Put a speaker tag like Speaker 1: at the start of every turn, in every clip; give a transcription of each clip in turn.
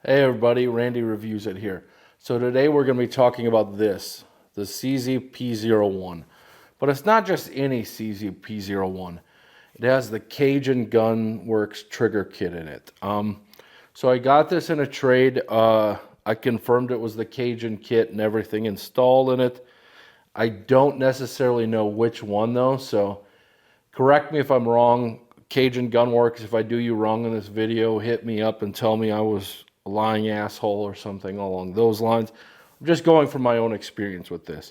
Speaker 1: Hey everybody, Randy Reviews It here. So today we're going to be talking about this, the CZ P01. But it's not just any CZ P01. It has the Cajun Gun Works trigger kit in it. So I got this in a trade. I confirmed it was the Cajun kit and everything installed in it. I don't necessarily know which one though, so correct me if I'm wrong. Cajun Gun Works, if I do you wrong in this video, hit me up and tell me I was a lying asshole or something along those lines. I'm just going from my own experience with this.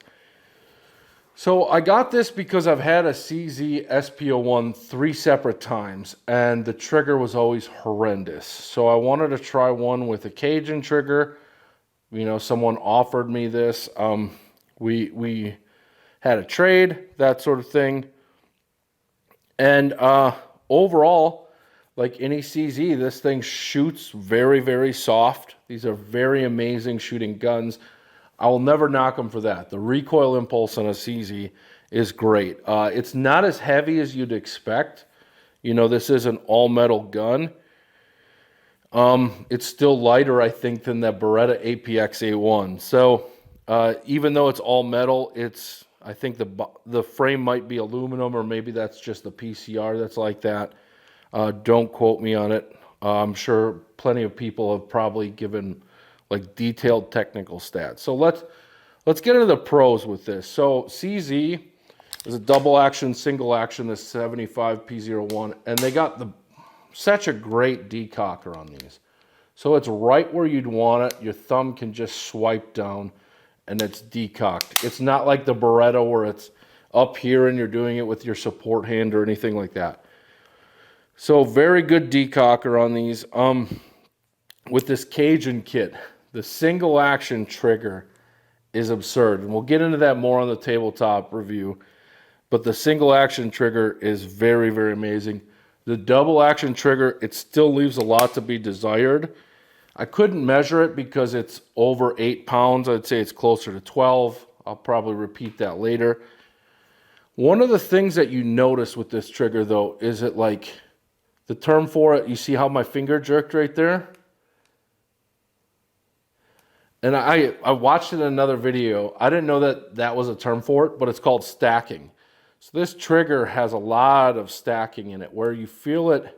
Speaker 1: So I got this because I've had a CZ SP01 3 separate times and the trigger was always horrendous. So I wanted to try one with a Cajun trigger. You know, someone offered me this. We had a trade, that sort of thing. And overall, like any CZ, this thing shoots very, very soft. These are very amazing shooting guns. I will never knock them for that. The recoil impulse on a CZ is great. It's not as heavy as you'd expect. You know, this is an all-metal gun. It's still lighter, I think, than the Beretta APX A1. So even though it's all metal, I think the frame might be aluminum, or maybe that's just the PCR that's like that. Don't quote me on it. I'm sure plenty of people have probably given like detailed technical stats. So let's get into the pros with this. So CZ is a double action, single action, the 75 P01, and they got such a great decocker on these. So it's right where you'd want it. Your thumb can just swipe down and it's decocked. It's not like the Beretta where it's up here and you're doing it with your support hand or anything like that. So very good decocker on these. With this Cajun kit, the single action trigger is absurd. And we'll get into that more on the tabletop review. But the single action trigger is very, very amazing. The double action trigger, it still leaves a lot to be desired. I couldn't measure it because it's over 8 pounds. I'd say it's closer to 12. I'll probably repeat that later. One of the things that you notice with this trigger though, is it like, the term for it, you see how my finger jerked right there? And I watched it in another video. I didn't know that was a term for it, but it's called stacking. So this trigger has a lot of stacking in it, where you feel it,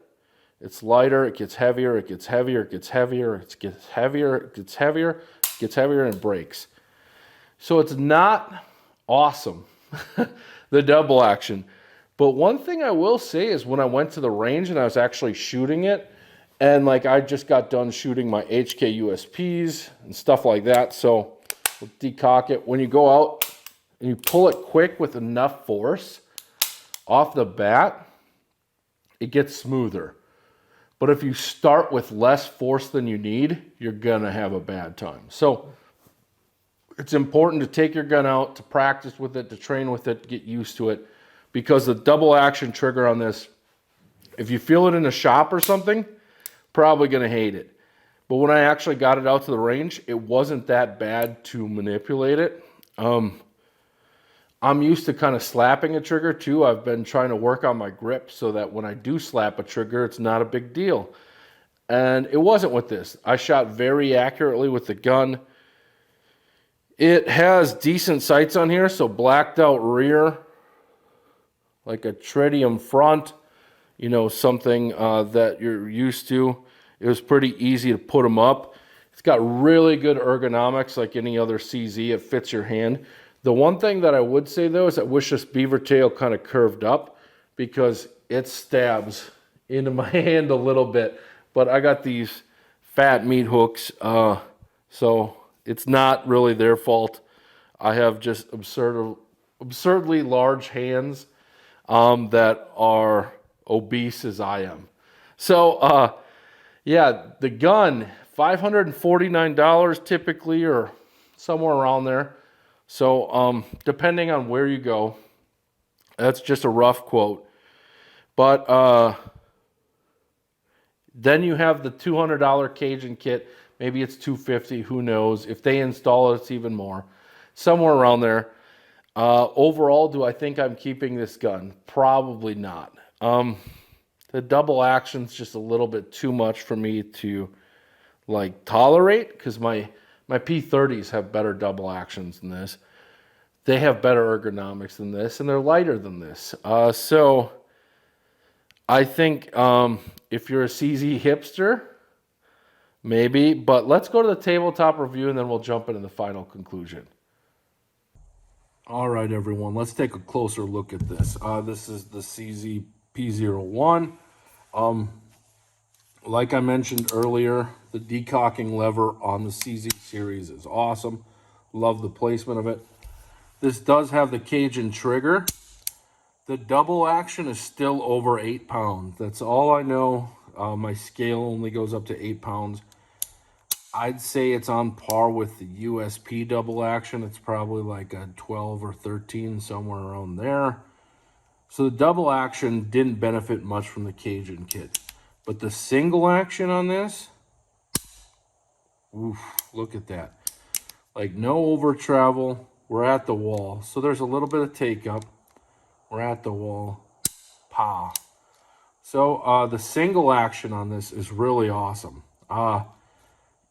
Speaker 1: it's lighter, it gets heavier, it gets heavier, it gets heavier, it gets heavier, it gets heavier, it gets heavier, and it breaks. So it's not awesome, the double action. But one thing I will say is when I went to the range and I was actually shooting it, and like I just got done shooting my HK USPs and stuff like that, so we'll decock it. When you go out and you pull it quick with enough force off the bat, it gets smoother. But if you start with less force than you need, you're gonna have a bad time. So it's important to take your gun out, to practice with it, to train with it, get used to it. Because the double action trigger on this, if you feel it in a shop or something, probably going to hate it. But when I actually got it out to the range, it wasn't that bad to manipulate it. I'm used to kind of slapping a trigger too. I've been trying to work on my grip so that when I do slap a trigger, it's not a big deal. And it wasn't with this. I shot very accurately with the gun. It has decent sights on here, so blacked out rear, like a tritium front, you know, something that you're used to. It was pretty easy to put them up. It's got really good ergonomics like any other CZ. It fits your hand. The one thing that I would say though is I wish this beaver tail kind of curved up because it stabs into my hand a little bit. But I got these fat meat hooks, so it's not really their fault. I have just absurdly large hands that are obese as I am. So, yeah, the gun, $549 typically, or somewhere around there. So, depending on where you go, that's just a rough quote. But then you have the $200 Cajun kit. Maybe it's $250, who knows. If they install it, it's even more. Somewhere around there. Overall, do I think I'm keeping this gun? Probably not. The double action's just a little bit too much for me to like tolerate, because my P30s have better double actions than this. They have better ergonomics than this, and they're lighter than this. So I think if you're a CZ hipster, maybe. But let's go to the tabletop review, and then we'll jump into the final conclusion. All right, everyone, let's take a closer look at this. This is the CZ P01. Like I mentioned earlier, the decocking lever on the CZ series is awesome. Love the placement of it. This does have the Cajun trigger. The double action is still over 8 pounds. That's all I know. My scale only goes up to 8 pounds. I'd say it's on par with the USP double action. It's probably like a 12 or 13, somewhere around there. So the double action didn't benefit much from the Cajun kit. But the single action on this, oof, look at that. Like no over travel. We're at the wall. So there's a little bit of take up. We're at the wall. Pa. So the single action on this is really awesome.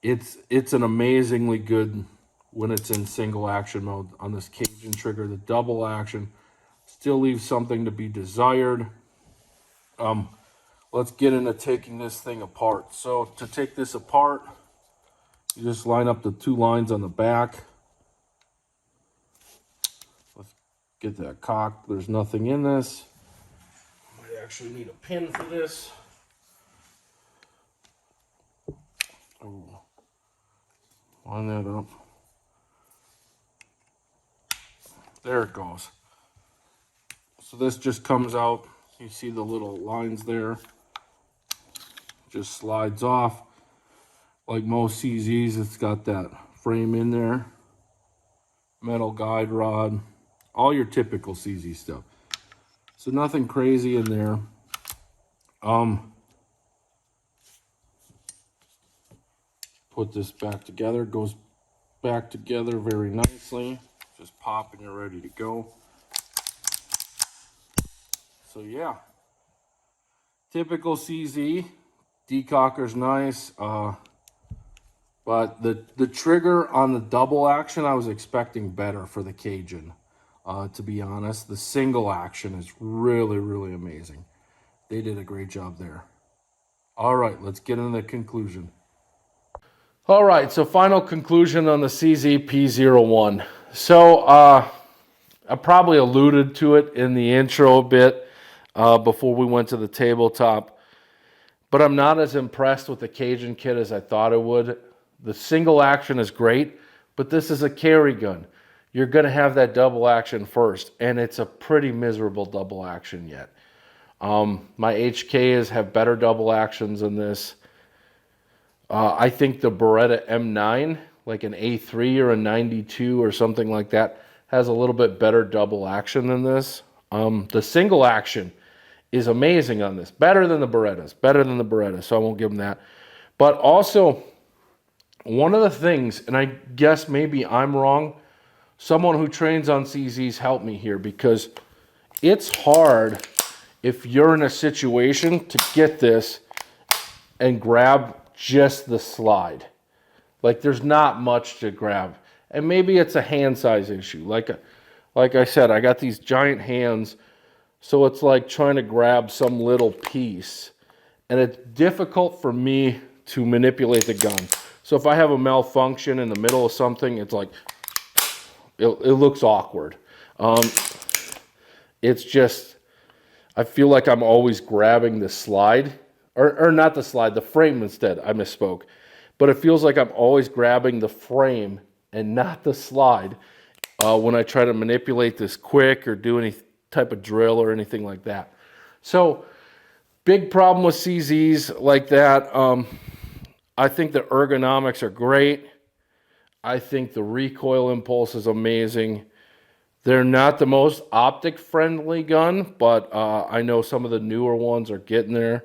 Speaker 1: It's an amazingly good when it's in single action mode on this Cajun trigger. The double action still leaves something to be desired. Let's get into taking this thing apart. So to take this apart, you just line up the 2 lines on the back. Let's get that cocked. There's nothing in this. Might actually need a pin for this. Oh. Line that up. There it goes. So this just comes out. You see the little lines there. Just slides off. Like most CZs, it's got that frame in there. Metal guide rod. All your typical CZ stuff. So nothing crazy in there. Put this back together. Goes back together very nicely. Just pop and you're ready to go. So yeah, typical CZ. Decocker's nice. But the trigger on the double action, I was expecting better for the Cajun. To be honest, the single action is really, really amazing. They did a great job there. All right, let's get into the conclusion. All right, so final conclusion on the CZ P01. So I probably alluded to it in the intro a bit before we went to the tabletop, but I'm not as impressed with the Cajun kit as I thought it would. The single action is great, but this is a carry gun. You're going to have that double action first, and it's a pretty miserable double action yet. My HKs have better double actions than this. I think the Beretta M9, like an A3 or a 92 or something like that, has a little bit better double action than this. The single action is amazing on this. Better than the Beretta, so I won't give them that. But also, one of the things, and I guess maybe I'm wrong, someone who trains on CZs help me here, because it's hard if you're in a situation to get this and grab just the slide. Like there's not much to grab, and maybe it's a hand size issue. Like I said, I got these giant hands, so it's like trying to grab some little piece, and it's difficult for me to manipulate the gun. So if I have a malfunction in the middle of something, it's like it looks awkward. It's just, I feel like I'm always grabbing the slide. Or not the slide, the frame instead. I misspoke. But it feels like I'm always grabbing the frame and not the slide when I try to manipulate this quick or do any type of drill or anything like that. So, big problem with CZs like that. I think the ergonomics are great. I think the recoil impulse is amazing. They're not the most optic-friendly gun, but I know some of the newer ones are getting there.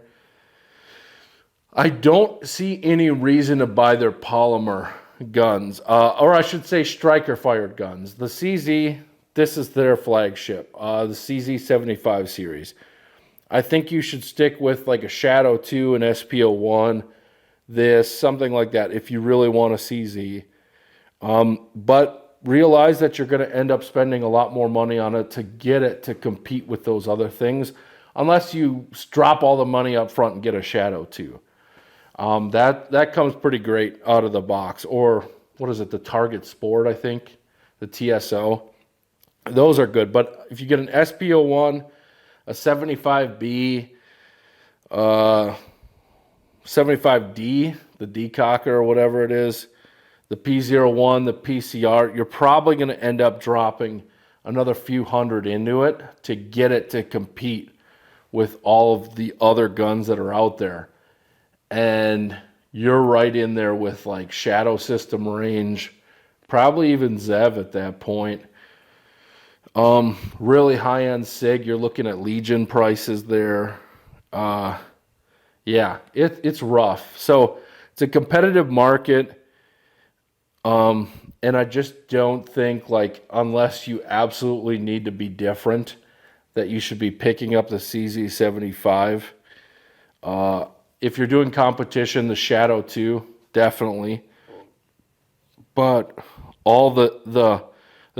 Speaker 1: I don't see any reason to buy their polymer guns, or I should say striker-fired guns. The CZ, this is their flagship, the CZ75 series. I think you should stick with like a Shadow 2 and SP01. this, something like that, if you really want a CZ. But realize that you're going to end up spending a lot more money on it to get it to compete with those other things, unless you drop all the money up front and get a Shadow 2. That comes pretty great out of the box. Or what is it, the Target Sport, I think, the TSO. Those are good. But if you get an SP01, a 75B, 75D, the decocker or whatever it is, the P01, the PCR, you're probably going to end up dropping another few hundred into it to get it to compete with all of the other guns that are out there. And you're right in there with like Shadow System range, probably even Zev at that point. Really high-end SIG, you're looking at Legion prices there. Yeah, it's rough. So it's a competitive market. And I just don't think, like, unless you absolutely need to be different, that you should be picking up the CZ75. If you're doing competition, the Shadow 2, definitely. But all the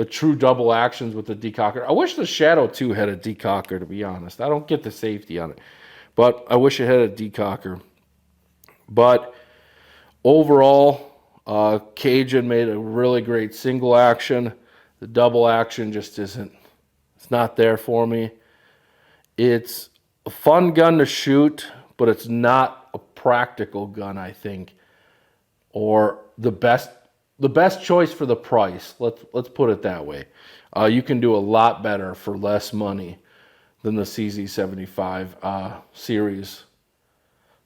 Speaker 1: true double actions with the decocker. I wish the Shadow 2 had a decocker, to be honest. I don't get the safety on it. But I wish it had a decocker. But overall, Cajun made a really great single action. The double action just isn't, it's not there for me. It's a fun gun to shoot, but it's not a practical gun, I think. Or the best choice for the price. Let's put it that way. You can do a lot better for less money than the CZ75 series.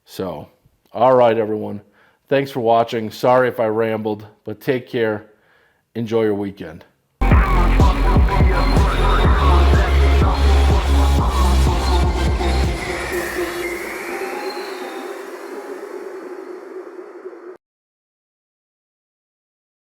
Speaker 1: So, all right, everyone. Thanks for watching. Sorry if I rambled, but take care. Enjoy your weekend.